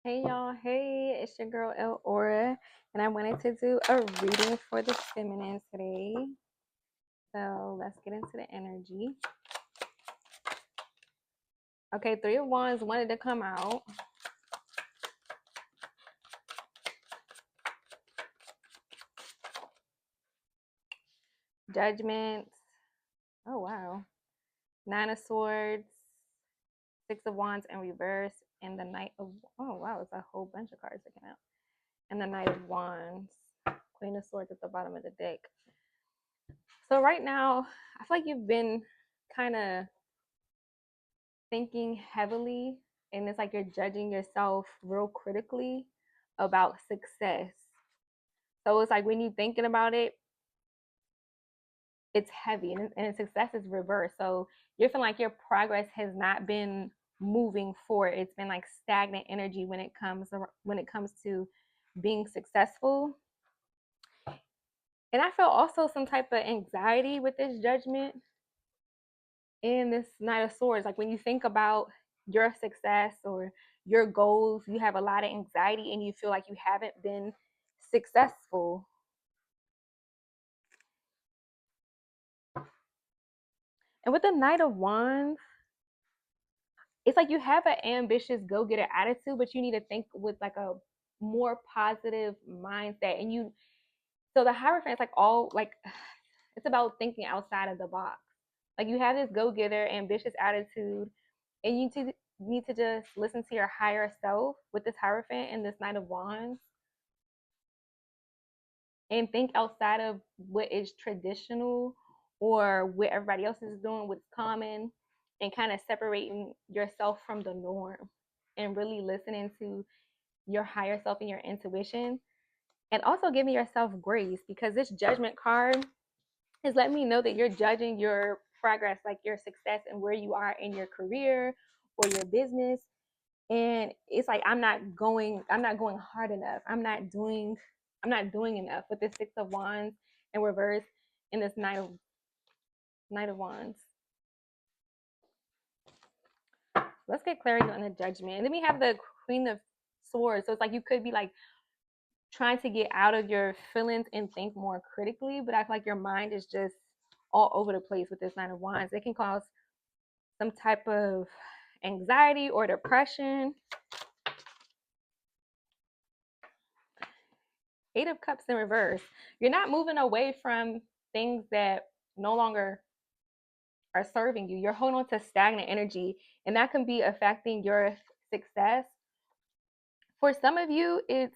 Hey y'all, hey, it's your girl El Aura, and I wanted to do a reading for the feminine today. So let's get into the energy. Okay, Three of Wands wanted to come out. Judgment. Oh wow. Nine of Swords, Six of Wands in reverse, and the Knight of. Oh wow, it's a whole bunch of cards taken out. And the Knight of Wands, Queen of Swords at the bottom of the deck. So right now, I feel like you've been kind of thinking heavily, and it's like you're judging yourself real critically about success. So it's like when you're thinking about it, it's heavy, and success is reversed. So you're feeling like your progress has not been moving forward. It's been like stagnant energy when it comes to being successful. And I feel also some type of anxiety with this judgment in this Knight of Swords. Like when you think about your success or your goals, you have a lot of anxiety and you feel like you haven't been successful. And with the Knight of Wands, it's like you have an ambitious go-getter attitude, but you need to think with like a more positive mindset. And you, so the Hierophant is like all like, it's about thinking outside of the box. Like you have this go-getter, ambitious attitude, and you need to just listen to your higher self with this Hierophant and this Knight of Wands, and think outside of what is traditional or what everybody else is doing, what's common, and kind of separating yourself from the norm and really listening to your higher self and your intuition. And also giving yourself grace, because this Judgment card is letting me know that you're judging your progress, like your success and where you are in your career or your business. And it's like I'm not going hard enough. I'm not doing enough with this Six of Wands in reverse and this Knight of Wands. Let's get clarity on the Judgment. And then we have the Queen of Swords. So it's like you could be like trying to get out of your feelings and think more critically, but I feel like your mind is just all over the place with this Nine of Wands. It can cause some type of anxiety or depression. Eight of Cups in reverse. You're not moving away from things that no longer are serving you. You're holding on to stagnant energy, and that can be affecting your success. For some of you, it's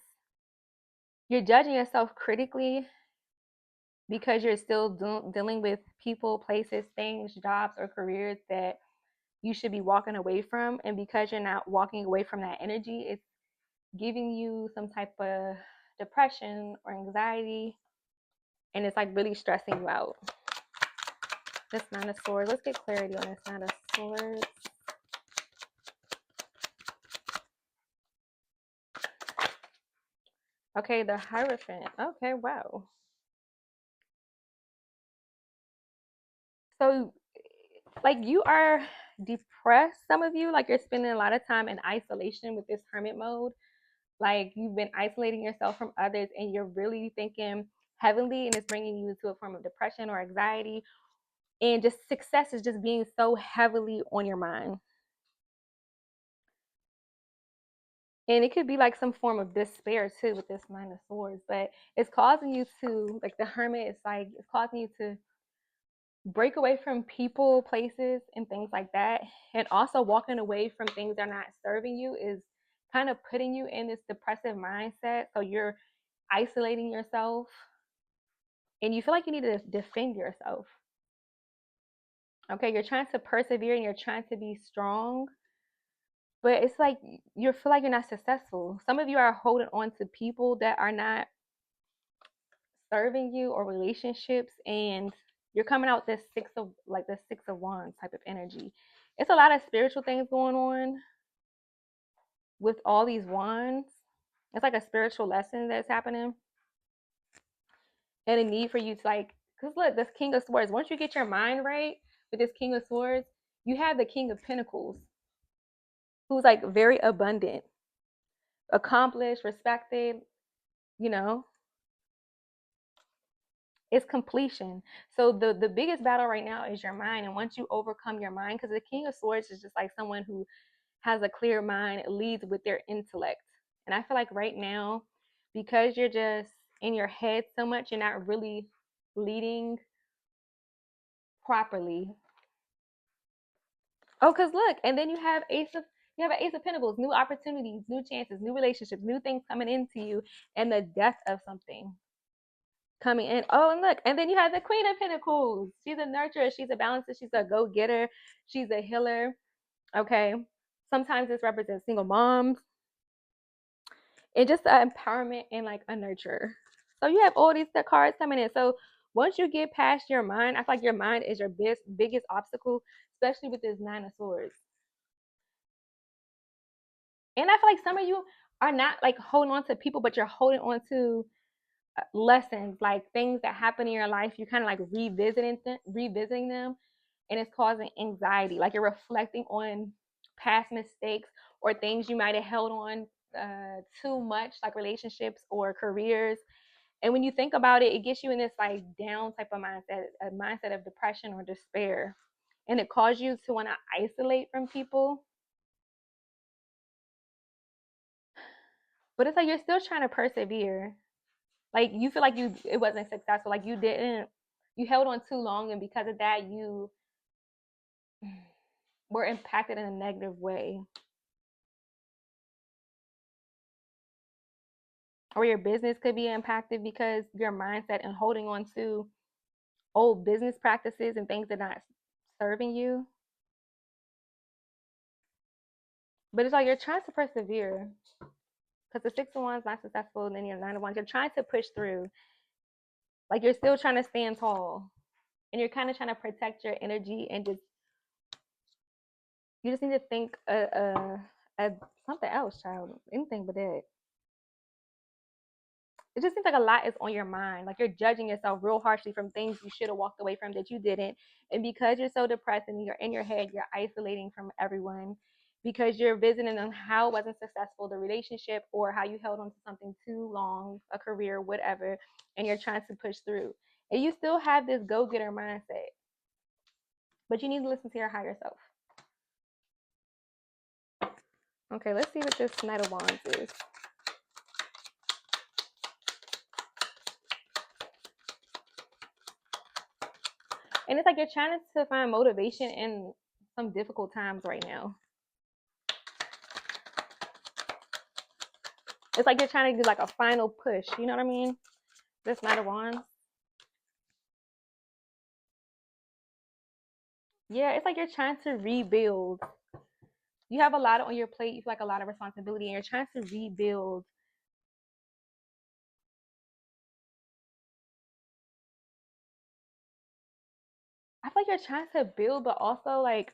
you're judging yourself critically because you're still dealing with people, places, things, jobs, or careers that you should be walking away from. And because you're not walking away from that energy, it's giving you some type of depression or anxiety, and it's like really stressing you out. This Nine of Swords. Let's get clarity on this Nine of Swords. Okay, the Hierophant. Okay, wow. So, like, you are depressed, some of you. Like, you're spending a lot of time in isolation with this hermit mode. Like, you've been isolating yourself from others, and you're really thinking heavily, and it's bringing you to a form of depression or anxiety. And just success is just being so heavily on your mind. And it could be like some form of despair too with this Nine of Swords, but it's causing you to, like the Hermit, it's like it's causing you to break away from people, places, and things like that. And also walking away from things that are not serving you is kind of putting you in this depressive mindset. So you're isolating yourself and you feel like you need to defend yourself. Okay, you're trying to persevere and you're trying to be strong, but it's like you feel like you're not successful. Some of you are holding on to people that are not serving you or relationships, and you're coming out this Six of Wands type of energy. It's a lot of spiritual things going on with all these wands. It's like a spiritual lesson that's happening, and a need for you to like, because look, this King of Swords, once you get your mind right with this King of Swords, you have the King of Pentacles, who's like very abundant. accomplished, respected, you know, it's completion. So the biggest battle right now is your mind. And once you overcome your mind, because the King of Swords is just like someone who has a clear mind, leads with their intellect. And I feel like right now, because you're just in your head so much, you're not really leading properly. Oh, because look, and then you have an Ace of Pentacles, new opportunities, new chances, new relationships, new things coming into you, and the death of something coming in. Oh, and look, and then you have the Queen of Pentacles. She's a nurturer, she's a balancer, she's a go-getter, she's a healer. Okay. Sometimes this represents single moms and just an empowerment and like a nurturer. So you have all these cards coming in. So once you get past your mind, I feel like your mind is your biggest obstacle, especially with this Nine of Swords. And I feel like some of you are not like holding on to people, but you're holding on to lessons, like things that happen in your life. You're kind of like revisiting them, and it's causing anxiety. Like you're reflecting on past mistakes or things you might have held on too much, like relationships or careers. And when you think about it, it gets you in this like down type of mindset, a mindset of depression or despair, and it causes you to want to isolate from people. But it's like you're still trying to persevere. Like you feel like it wasn't successful, like you held on too long, and because of that you were impacted in a negative way, or your business could be impacted because your mindset and holding on to old business practices and things that are not serving you. But it's like you're trying to persevere because the Six of Wands not successful, and then your Nine of Wands, you're trying to push through. Like you're still trying to stand tall, and you're kind of trying to protect your energy, and just you just need to think something else, child. Anything but that. It just seems like a lot is on your mind. Like you're judging yourself real harshly from things you should have walked away from that you didn't. And because you're so depressed and you're in your head, you're isolating from everyone because you're visiting on how it wasn't successful, the relationship, or how you held on to something too long, a career, whatever, and you're trying to push through. And you still have this go-getter mindset, but you need to listen to your higher self. Okay, let's see what this Knight of Wands is. And it's like you're trying to find motivation in some difficult times right now. It's like you're trying to do like a final push. You know what I mean? This Knight of Wands. Yeah, it's like you're trying to rebuild. You have a lot on your plate. You feel like a lot of responsibility, and you're trying to rebuild. I feel like you're trying to build, but also like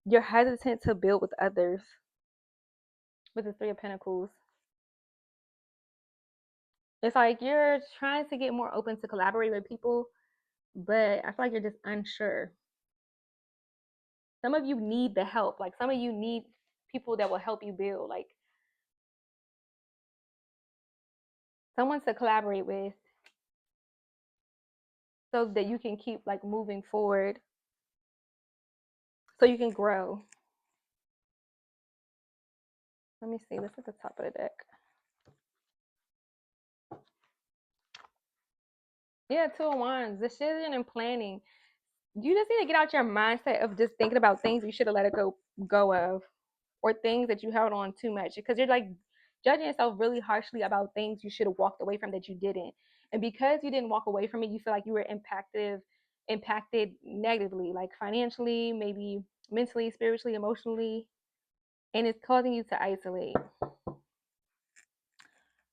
you're hesitant to build with others. With the Three of Pentacles, it's like you're trying to get more open to collaborate with people, but I feel like you're just unsure. Some of you need the help. Like some of you need people that will help you build. Like someone to collaborate with so that you can keep like moving forward, so you can grow. Let me see. What's at the top of the deck? Yeah, Two of Wands. Decision and planning. You just need to get out your mindset of just thinking about things you should have let it go of, or things that you held on too much, because you're like judging yourself really harshly about things you should have walked away from that you didn't. And because you didn't walk away from it, you feel like you were impacted negatively, like financially, maybe mentally, spiritually, emotionally, and it's causing you to isolate.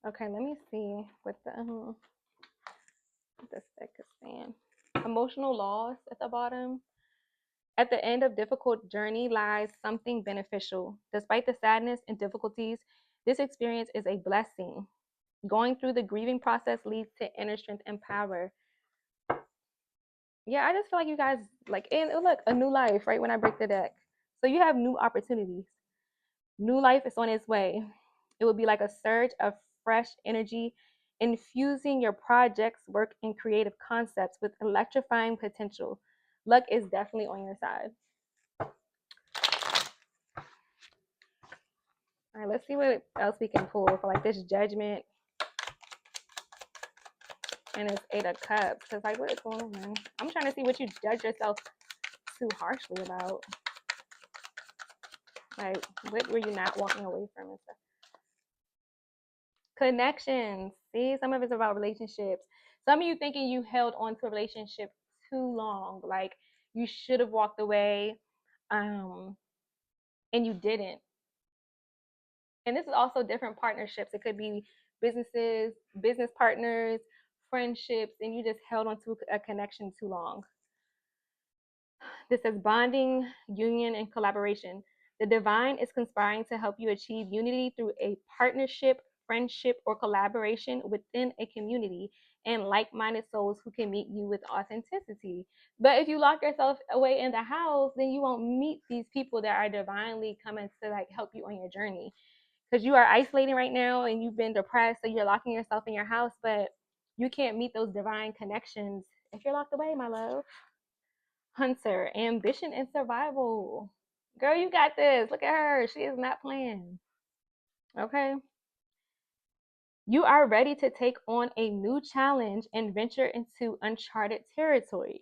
Okay, let me see what this deck is saying. Emotional loss at the bottom. At the end of difficult journey lies something beneficial. Despite the sadness and difficulties, this experience is a blessing. Going through the grieving process leads to inner strength and power. Yeah, I just feel like you guys like, and look, a new life, right? When I break the deck. So you have new opportunities. New life is on its way. It will be like a surge of fresh energy, infusing your projects, work, and creative concepts with electrifying potential. Luck is definitely on your side. All right, let's see what else we can pull for like this Judgment and this Eight of Cups. Because, like, what is going on? I'm trying to see what you judge yourself too harshly about. Like, what were you not walking away from and stuff? Connections. See, some of it's about relationships. Some of you thinking you held on to a relationship too long. Like, you should have walked away, and you didn't. And this is also different partnerships. It could be businesses, business partners, friendships, and you just held on to a connection too long. This says bonding, union, and collaboration. The divine is conspiring to help you achieve unity through a partnership, friendship, or collaboration within a community and like minded souls who can meet you with authenticity. But if you lock yourself away in the house, then you won't meet these people that are divinely coming to like help you on your journey. Because you are isolating right now and you've been depressed, so you're locking yourself in your house, but you can't meet those divine connections if you're locked away, my love. Hunter, ambition and survival. Girl, you got this. Look at her. She is not playing. Okay. You are ready to take on a new challenge and venture into uncharted territory.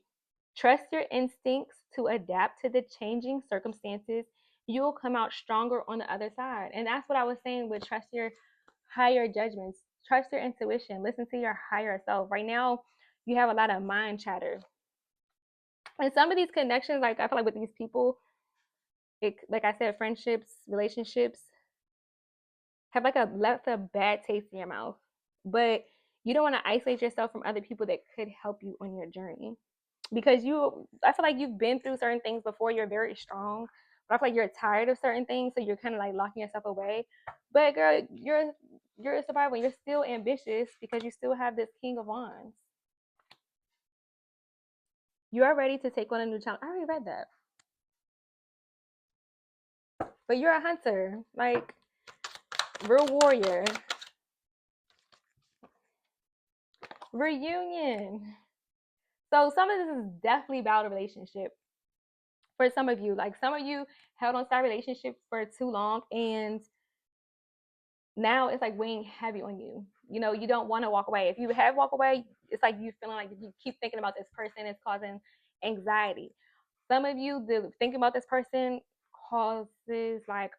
Trust your instincts to adapt to the changing circumstances. You'll come out stronger on the other side. And that's what I was saying with trust your higher judgments, trust your intuition, listen to your higher self. Right now, you have a lot of mind chatter. And some of these connections, like I feel like with these people, like I said, friendships, relationships have like left a bad taste in your mouth. But you don't want to isolate yourself from other people that could help you on your journey. Because I feel like you've been through certain things before, you're very strong. But I feel like you're tired of certain things, so you're kind of like locking yourself away. But girl, you're a survivor. You're still ambitious because you still have this King of Wands. You are ready to take on a new challenge. I already read that. But you're a hunter, like real warrior. Reunion. So some of this is definitely about a relationship. For some of you, like some of you held on to that relationship for too long, and now it's like weighing heavy on you. You know, you don't want to walk away. If you have walk away, it's like you feeling like if you keep thinking about this person, it's causing anxiety. Some of you, the thinking about this person causes like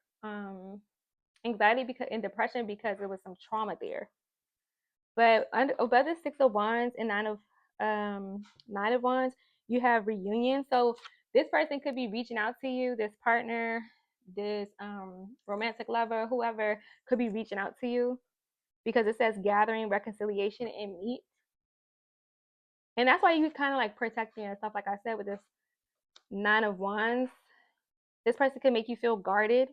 anxiety because and depression because there was some trauma there. But above the Six of Wands and Nine of Wands, you have reunion. So this person could be reaching out to you. This partner, this romantic lover, whoever could be reaching out to you because it says gathering, reconciliation, and meet. And that's why you kind of like protecting yourself. Like I said with this Nine of Wands, this person can make you feel guarded.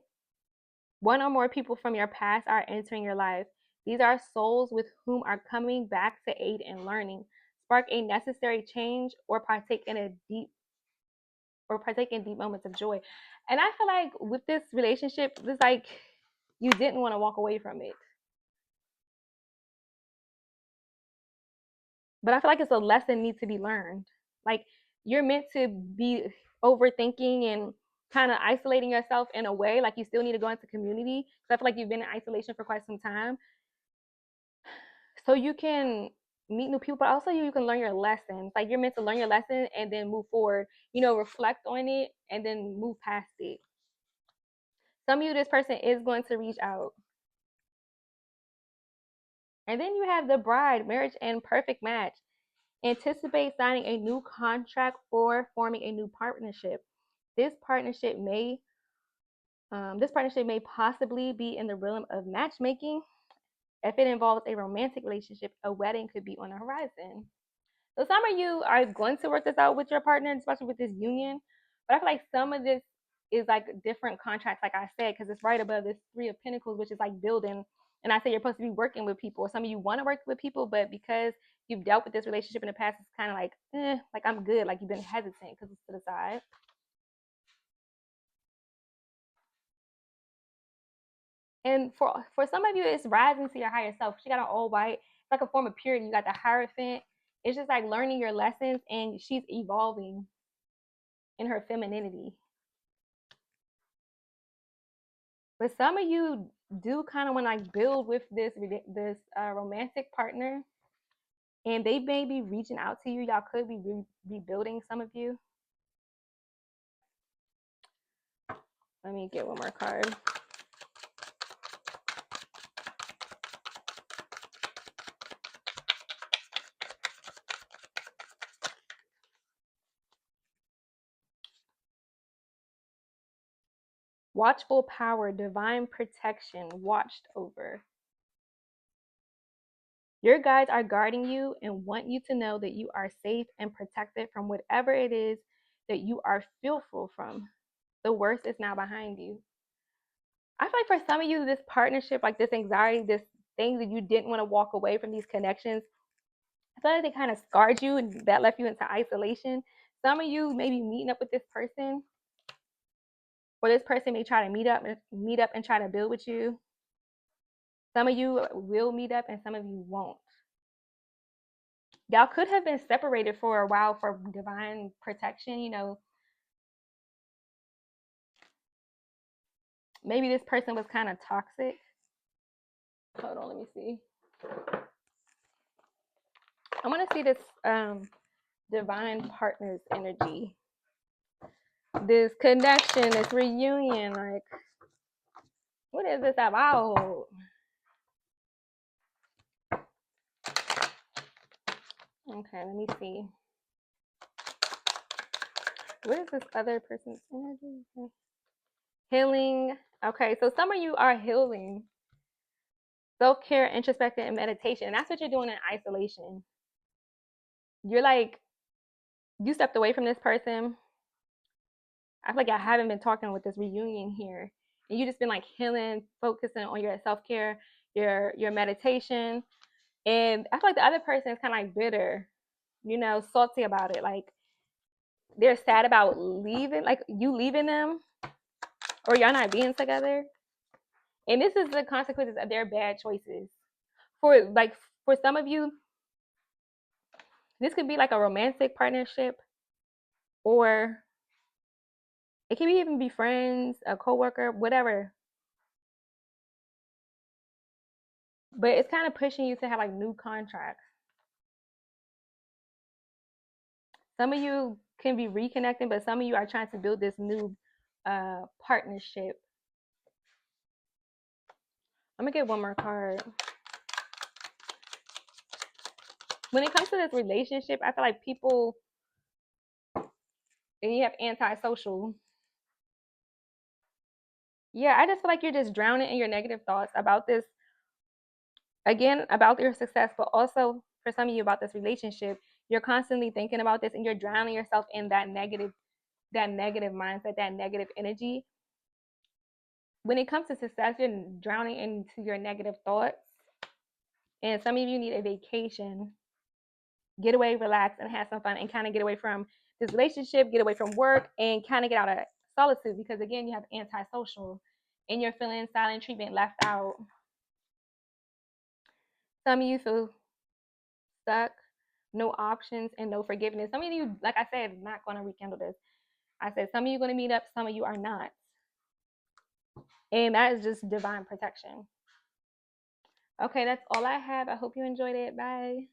One or more people from your past are entering your life. These are souls with whom are coming back to aid in learning, spark a necessary change, or partake in deep moments of joy. And I feel like with this relationship, it's like you didn't want to walk away from it. But I feel like it's a lesson needs to be learned. Like you're meant to be overthinking and kind of isolating yourself in a way. Like you still need to go into community. So I feel like you've been in isolation for quite some time. So you can meet new people, but also you can learn your lessons. Like you're meant to learn your lesson and then move forward, reflect on it and then move past it. Some of you, this person is going to reach out. And then you have the bride, marriage and perfect match. Anticipate signing a new contract or forming a new partnership. This partnership may possibly be in the realm of matchmaking. If it involves a romantic relationship, a wedding could be on the horizon. So some of you are going to work this out with your partner, especially with this union. But I feel like some of this is like different contracts, like I said, because it's right above this Three of Pentacles, which is like building. And I say you're supposed to be working with people. Some of you want to work with people, but because you've dealt with this relationship in the past, it's kind of like I'm good. Like you've been hesitant because it's to the side. And for some of you, it's rising to your higher self. She got an all white. It's like a form of purity. You got the Hierophant. It's just like learning your lessons, and she's evolving in her femininity. But some of you do kind of want to like build with this romantic partner, and they may be reaching out to you. Y'all could be rebuilding, some of you. Let me get one more card. Watchful power, divine protection, watched over. Your guides are guarding you and want you to know that you are safe and protected from whatever it is that you are fearful from. The worst is now behind you. I feel like for some of you, this partnership, like this anxiety, this thing that you didn't want to walk away from these connections, I feel like they kind of scarred you and that left you into isolation. Some of you may be meeting up with this person, or this person may try to meet up and try to build with you. Some of you will meet up and some of you won't. Y'all could have been separated for a while for divine protection, you know. Maybe this person was kind of toxic. Hold on, let me see. I want to see this divine partner's energy. This connection, this reunion, like, what is this about? Okay, let me see. What is this other person's energy? Healing. Okay, so some of you are healing. Self-care, introspection, and meditation. And that's what you're doing in isolation. You're like, you stepped away from this person. I feel like I haven't been talking with this reunion here. And you just been like healing, focusing on your self-care, your meditation. And I feel like the other person is kind of like bitter, you know, salty about it. Like they're sad about leaving, like you leaving them, or y'all not being together. And this is the consequences of their bad choices. For some of you, this could be like a romantic partnership, or it can even be friends, a coworker, whatever. But it's kind of pushing you to have like new contracts. Some of you can be reconnecting, but some of you are trying to build this new partnership. I'm gonna get one more card. When it comes to this relationship, I feel like people, and you have antisocial. Yeah, I just feel like you're just drowning in your negative thoughts about this, again, about your success, but also for some of you about this relationship. You're constantly thinking about this and you're drowning yourself in that negative mindset, that negative energy. When it comes to success, you're drowning into your negative thoughts. And some of you need a vacation. Get away, relax, and have some fun, and kind of get away from this relationship, get away from work, and kind of get out of solitude, because again, you have antisocial and you're feeling silent treatment, left out. Some of you feel stuck, no options, and no forgiveness. Some of you, like I said, not going to rekindle this. I said some of you are going to meet up, some of you are not. And that is just divine protection. Okay, that's all I have. I hope you enjoyed it. Bye.